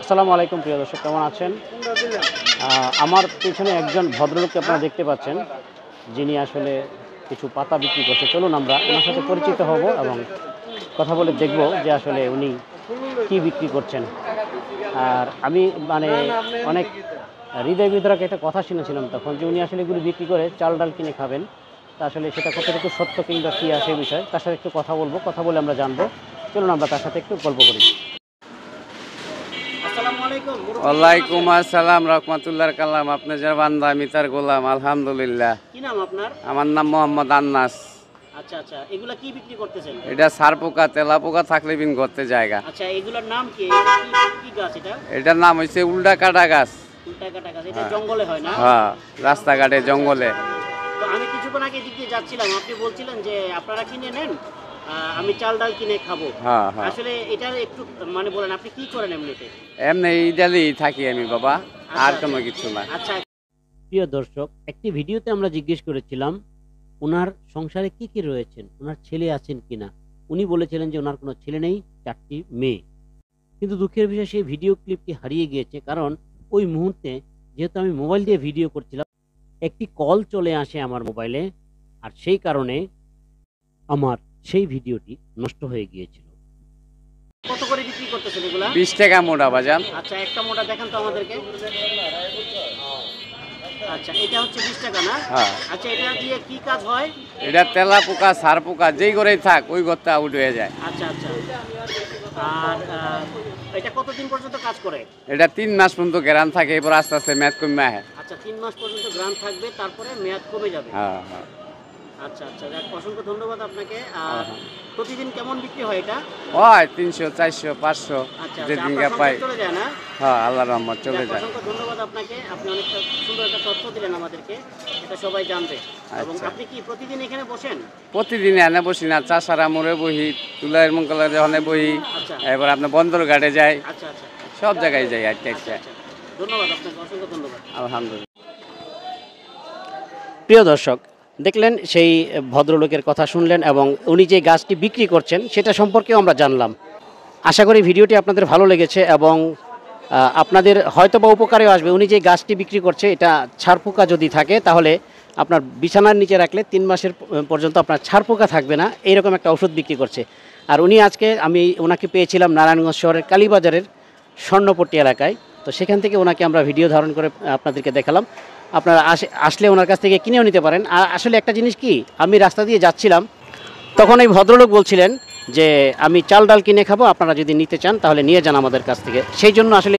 আসসালামু আলাইকুম প্রিয় দর্শক, কেমন আছেন? আমার পিছনে একজন ভদ্রলোককে আপনারা দেখতে পাচ্ছেন, যিনি আসলে কিছু পাতা বিক্রি করছে। চলুন আমরা ওনার সাথে পরিচিত হব এবং কথা বলে দেখব যে আসলে উনি কি বিক্রি করছেন। আর আমি অনেক হৃদয় বিদারক একটা কথা শুনেছিলাম তখন, যে উনি আসলে এগুলি বিক্রি করে চাল ডাল কিনে খাবেন। তা আসলে সেটা কতটুকু সত্য কিংবা কী আসে বিষয়, তার সাথে একটু কথা বলবো, কথা বলে আমরা জানবো। চলুন আমরা তার সাথে একটু গল্প করি। ওয়ালাইকুম আসসালাম রহমতুল্লাহ কালাম। আপনি যার বান্দা, আমি তার গোলাম। আলহামদুলিল্লাহ। কি নাম আপনার? আমার নাম মোহাম্মদ আন্নাস। আচ্ছা আচ্ছা, এগুলা কি বিক্রি করতেছেন? এটা সার পোকা, তেলা পোকা থাকলে বিন করতে জায়গা। আচ্ছা, এগুলোর নাম কি? কি গাছ এটা? এটার নাম হইছে উল্টা কাটা গাছ। উল্টা কাটা গাছ, এটা জঙ্গলে হয় না? হ্যাঁ, রাস্তাঘাটে জঙ্গলে। তো আমি কিছুক্ষণ আগে দিক দিয়ে যাচ্ছিলাম, আপনি বলছিলেন যে আপনারা কিনে নেন, আমি চাল ডাল কিনে খাবো। হ্যাঁ হ্যাঁ, আসলে এটা একটু বলেন, আপনি কি করেন এমনিতে? এমনি ইডালেই থাকি আমি বাবা, আর কোনো কিছু না। আচ্ছা প্রিয় দর্শক, একটি ভিডিওতে আমরা জিজ্ঞেস করেছিলাম ওনার সংসারে কি কি রয়েছেন, ওনার ছেলে আছেন কিনা। উনি বলেছিলেন যে ওনার কোনো ছেলে নেই, 4টি মেয়ে। কিন্তু দুঃখের বিষয়, সেই ভিডিও ক্লিপটি হারিয়ে গিয়েছে। কারণ ওই মুহূর্তে যেহেতু আমি মোবাইল দিয়ে ভিডিও করছিলাম, একটি কল চলে আসে আমার মোবাইলে, আর সেই কারণে আমার সেই ভিডিওটি নষ্ট হয়ে গিয়েছিল। কত করে বিক্রি করতেছেন এগুলা? 20 টাকা মোটা বাজান। আচ্ছা, একটা মোটা দেখান তো আমাদেরকে। আচ্ছা, এটা হচ্ছে 20 টাকা না? হ্যাঁ। আচ্ছা, এটা দিয়ে কি কাজ হয়? এটা তেলা পোকা, সার পোকা যেই করেই থাক ওই ঘরটা আউট হয়ে যায়। আচ্ছা আচ্ছা। আর এটা কতদিন পর্যন্ত কাজ করে? এটা 3 মাস পর্যন্ত গ্যারান্টি থাকে, এরপর আস্তে আস্তে মেয়াদ কমে আসে। আচ্ছা, 3 মাস পর্যন্ত গ্যারান্টি থাকবে, তারপরে মেয়াদ কমে যাবে। হ্যাঁ হ্যাঁ। আচ্ছা আচ্ছা, অসংখ্য ধন্যবাদ আপনাকে। আর প্রতিদিন কেমন বিক্রি হয় এটা? হয় 300, 400, 500 আচ্ছা, যেদিন পাই। চলে যায় না? হ্যাঁ, আল্লাহর রহমত চলে যায়। অসংখ্য ধন্যবাদ আপনাকে, আপনি অনেক সুন্দর একটা তথ্য দিলেন আমাদেরকে, এটা সবাই জানবে। এবং আপনি কি প্রতিদিন এখানে বসেন? প্রতিদিন এনে বসি না, চাষারা মোড়ে বহি, তুলার মঙ্গলে ওখানে বহি। আচ্ছা, এবার আপনি বন্দর ঘাটে যাই। আচ্ছা আচ্ছা, সব জায়গায় যাই। আচ্ছা আচ্ছা, ধন্যবাদ আপনাকে, অসংখ্য ধন্যবাদ। আলহামদুলিল্লাহ। প্রিয় দর্শক, দেখলেন সেই ভদ্রলোকের কথা শুনলেন, এবং উনি যে গাছটি বিক্রি করছেন সেটা সম্পর্কেও আমরা জানলাম। আশা করি ভিডিওটি আপনাদের ভালো লেগেছে এবং আপনাদের হয়তো বা উপকারেও আসবে। উনি যে গাছটি বিক্রি করছে, এটা ছারপোকা যদি থাকে তাহলে আপনার বিছানার নিচে রাখলে 3 মাসের পর্যন্ত আপনার ছারপোকা থাকবে না, এইরকম একটা ওষুধ বিক্রি করছে। আর উনি আজকে, আমি ওনাকে পেয়েছিলাম নারায়ণগঞ্জ শহরের কালীবাজারের স্বর্ণপট্টি এলাকায়। তো সেখান থেকে ওনাকে আমরা ভিডিও ধারণ করে আপনাদেরকে দেখালাম। আপনারা আসলে ওনার কাছ থেকে কিনেও নিতে পারেন। আর আসলে একটা জিনিস কি, আমি রাস্তা দিয়ে যাচ্ছিলাম, তখন এই ভদ্রলোক বলছিলেন যে আমি চাল ডাল কিনে খাবো, আপনারা যদি নিতে চান তাহলে নিয়ে যান আমাদের কাছ থেকে। সেই জন্য আসলে